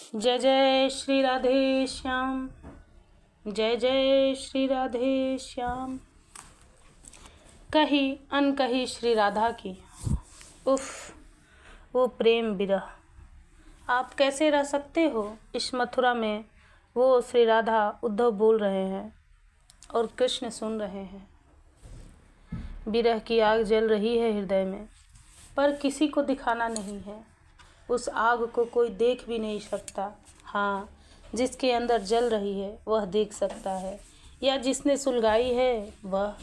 जय जय श्री राधे श्याम, जय जय श्री राधे श्याम। कही अनकही श्री राधा की, उफ वो प्रेम विरह। आप कैसे रह सकते हो इस मथुरा में। वो श्री राधा उद्धव बोल रहे हैं और कृष्ण सुन रहे हैं। विरह की आग जल रही है हृदय में, पर किसी को दिखाना नहीं है। उस आग को कोई देख भी नहीं सकता। हाँ, जिसके अंदर जल रही है वह देख सकता है, या जिसने सुलगाई है वह।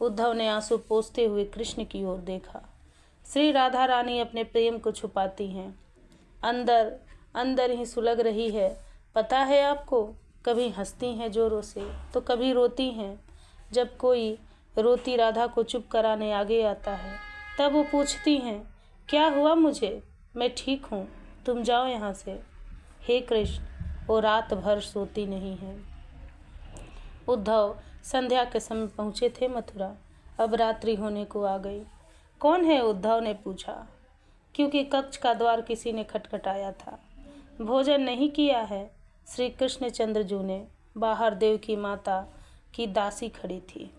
उद्धव ने आंसू पोंछते हुए कृष्ण की ओर देखा। श्री राधा रानी अपने प्रेम को छुपाती हैं, अंदर अंदर ही सुलग रही है। पता है आपको, कभी हंसती हैं जोरों से तो कभी रोती हैं। जब कोई रोती राधा को चुप कराने आगे आता है तब वो पूछती हैं, क्या हुआ मुझे, मैं ठीक हूँ, तुम जाओ यहाँ से। हे कृष्ण, वो रात भर सोती नहीं है। उद्धव संध्या के समय पहुँचे थे मथुरा। अब रात्रि होने को आ गई। कौन है, उद्धव ने पूछा, क्योंकि कक्ष का द्वार किसी ने खटखटाया था। भोजन नहीं किया है, श्री कृष्ण चंद्रजू ने। बाहर देवकी माता की दासी खड़ी थी।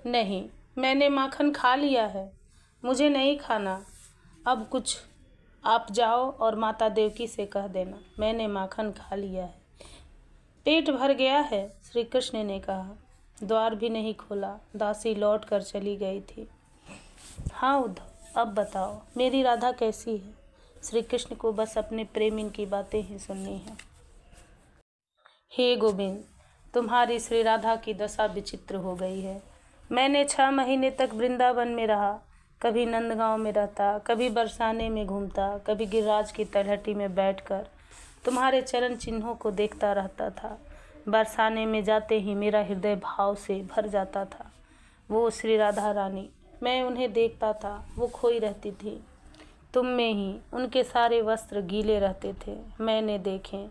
नहीं, मैंने माखन खा लिया है, मुझे नहीं खाना। अब कुछ आप जाओ और माता देवकी से कह देना मैंने माखन खा लिया है, पेट भर गया है, श्री कृष्ण ने कहा। द्वार भी नहीं खोला, दासी लौट कर चली गई थी। हाँ उद्धव, अब बताओ मेरी राधा कैसी है। श्री कृष्ण को बस अपने प्रेमिन की बातें ही सुननी है। हे गोविंद, तुम्हारी श्री राधा की दशा विचित्र हो गई है। मैंने 6 महीने तक वृंदावन में रहा। कभी नंदगांव में रहता, कभी बरसाने में घूमता, कभी गिरिराज की तलहटी में बैठकर तुम्हारे चरण चिन्हों को देखता रहता था। बरसाने में जाते ही मेरा हृदय भाव से भर जाता था। वो श्री राधा रानी, मैं उन्हें देखता था, वो खोई रहती थी तुम में ही। उनके सारे वस्त्र गीले रहते थे, मैंने देखे।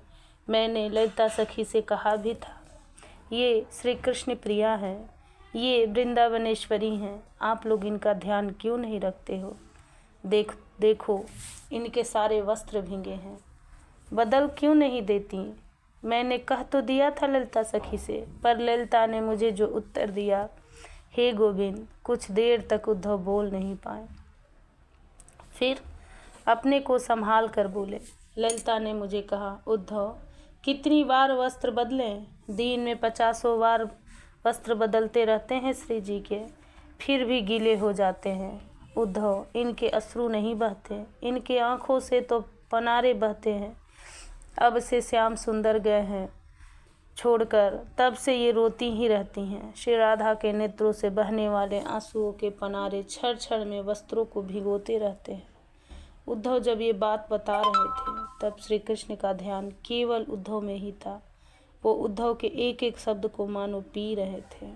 मैंने ललिता सखी से कहा भी था, ये श्री कृष्ण प्रिया हैं, ये वृंदावनेश्वरी हैं, आप लोग इनका ध्यान क्यों नहीं रखते हो। देखो इनके सारे वस्त्र भींगे हैं, बदल क्यों नहीं देती। मैंने कह तो दिया था ललिता सखी से, पर ललिता ने मुझे जो उत्तर दिया। हे गोविंद, कुछ देर तक उद्धव बोल नहीं पाए, फिर अपने को संभाल कर बोले। ललिता ने मुझे कहा, उद्धव कितनी बार वस्त्र बदलें, दिन में 50 बार वस्त्र बदलते रहते हैं श्री जी के, फिर भी गीले हो जाते हैं। उद्धव, इनके अश्रु नहीं बहते, इनके आँखों से तो पनारे बहते हैं। अब से श्याम सुंदर गए हैं छोड़कर, तब से ये रोती ही रहती हैं। श्री राधा के नेत्रों से बहने वाले आंसुओं के पनारे क्षण क्षण में वस्त्रों को भिगोते रहते हैं। उद्धव जब ये बात बता रहे थे तब श्री कृष्ण का ध्यान केवल उद्धव में ही था। वो उद्धव के एक एक शब्द को मानो पी रहे थे।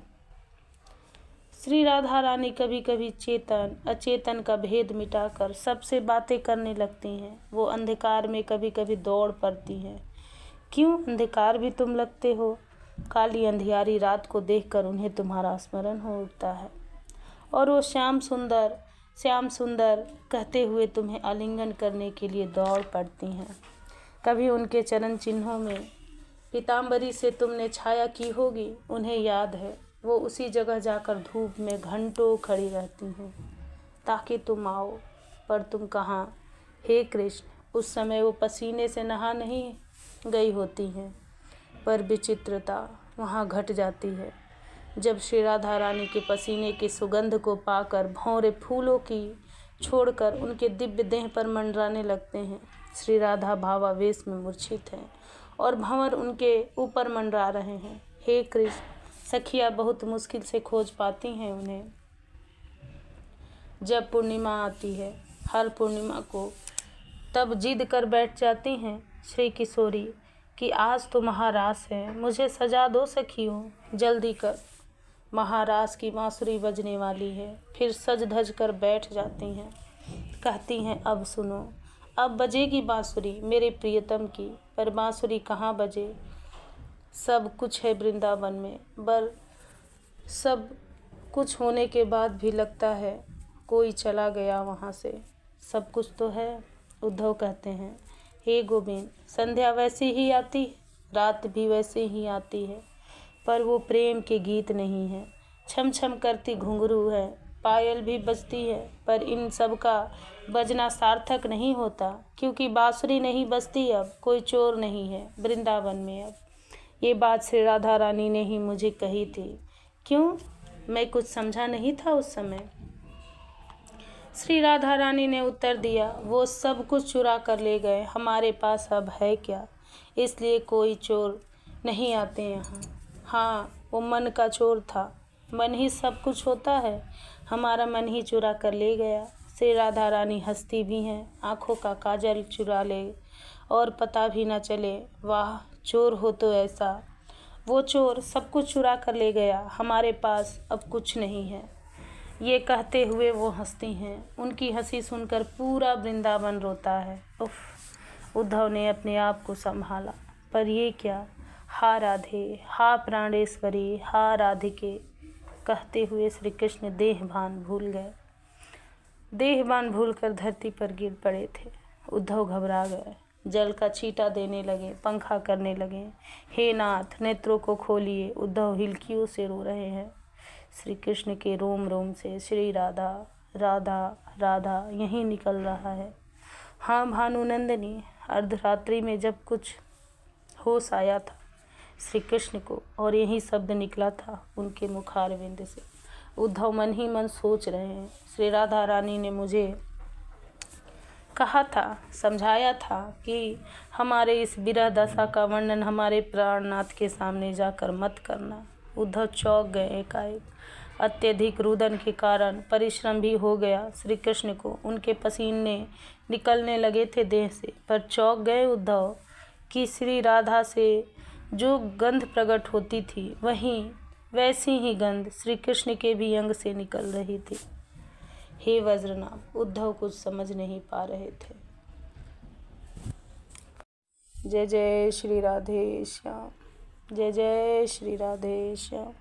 श्री राधा रानी कभी कभी चेतन अचेतन का भेद मिटाकर सबसे बातें करने लगती हैं। वो अंधकार में कभी कभी दौड़ पड़ती हैं। क्यों अंधकार भी तुम लगते हो। काली अंधियारी रात को देखकर उन्हें तुम्हारा स्मरण हो उठता है, और वो श्याम सुंदर कहते हुए तुम्हें आलिंगन करने के लिए दौड़ पड़ती हैं। कभी उनके चरण चिन्हों में पीताम्बरी से तुमने छाया की होगी, उन्हें याद है। वो उसी जगह जाकर धूप में घंटों खड़ी रहती हैं ताकि तुम आओ, पर तुम कहाँ। हे कृष्ण, उस समय वो पसीने से नहा नहीं गई होती हैं, पर विचित्रता वहाँ घट जाती है जब श्री राधा रानी के पसीने की सुगंध को पाकर भंवरे फूलों की छोड़कर उनके दिव्य देह पर मंडराने लगते हैं। श्री राधा भावावेश में मूर्छित हैं और भंवर उनके ऊपर मंडरा रहे हैं। हे कृष्ण, सखियाँ बहुत मुश्किल से खोज पाती हैं उन्हें। जब पूर्णिमा आती है, हर पूर्णिमा को, तब जिद कर बैठ जाती हैं श्री किशोरी कि आज तो महारास है, मुझे सजा दो सखियों, जल्दी कर, महारास की बांसुरी बजने वाली है। फिर सज धज कर बैठ जाती हैं, कहती हैं, अब सुनो, अब बजेगी बांसुरी मेरे प्रियतम की। पर बांसुरी कहाँ बजे, सब कुछ है वृंदावन में, पर सब कुछ होने के बाद भी लगता है कोई चला गया वहाँ से। सब कुछ तो है। उद्धव कहते हैं, हे गोविंद, संध्या वैसे ही आती है, रात भी वैसे ही आती है, पर वो प्रेम के गीत नहीं है। छम छम करती घुंघरू है, पायल भी बजती है, पर इन सब का बजना सार्थक नहीं होता, क्योंकि बांसुरी नहीं बजती अब, कोई चोर नहीं है वृंदावन में अब। ये बात श्री राधा रानी ने ही मुझे कही थी। क्यों? मैं कुछ समझा नहीं था उस समय। श्री राधा रानी ने उत्तर दिया, वो सब कुछ चुरा कर ले गए, हमारे पास अब है क्या, इसलिए कोई चोर नहीं आते यहाँ। हाँ, वो मन का चोर था, मन ही सब कुछ होता है, हमारा मन ही चुरा कर ले गया। श्री राधा रानी हंसती भी हैं, आँखों का काजल चुरा ले और पता भी न चले। वाह, चोर हो तो ऐसा, वो चोर सब कुछ चुरा कर ले गया, हमारे पास अब कुछ नहीं है। ये कहते हुए वो हंसती हैं। उनकी हंसी सुनकर पूरा वृंदावन रोता है। उफ, उद्धव ने अपने आप को संभाला, पर ये क्या, हा राधे, हा प्राणेश्वरी, हा राधिके कहते हुए श्री कृष्ण देहभान भूल गए। देहभान भूलकर धरती पर गिर पड़े थे। उद्धव घबरा गए, जल का छींटा देने लगे, पंखा करने लगे। हे नाथ, नेत्रों को खोलिए, उद्धव हिलकियों से रो रहे हैं। श्री कृष्ण के रोम रोम से श्री राधा राधा राधा यहीं निकल रहा है। हाँ भानुनंदिनी, अर्धरात्रि में जब कुछ होश आया था श्री कृष्ण को, और यही शब्द निकला था उनके मुखारविंद से। उद्धव मन ही मन सोच रहे हैं, श्री राधा रानी ने मुझे कहा था, समझाया था कि हमारे इस विरह दशा का वर्णन हमारे प्राणनाथ के सामने जाकर मत करना। उद्धव चौंक गए एकाएक। अत्यधिक रुदन के कारण परिश्रम भी हो गया श्री कृष्ण को, उनके पसीने निकलने लगे थे देह से, पर चौंक गए उद्धव कि श्री राधा से जो गंध प्रकट होती थी, वहीं वैसी ही गंध श्री कृष्ण के भी अंग से निकल रही थी। हे वज्रनाभ, उद्धव कुछ समझ नहीं पा रहे थे। जय जय श्री राधे श्याम, जय जय श्री राधे श्याम।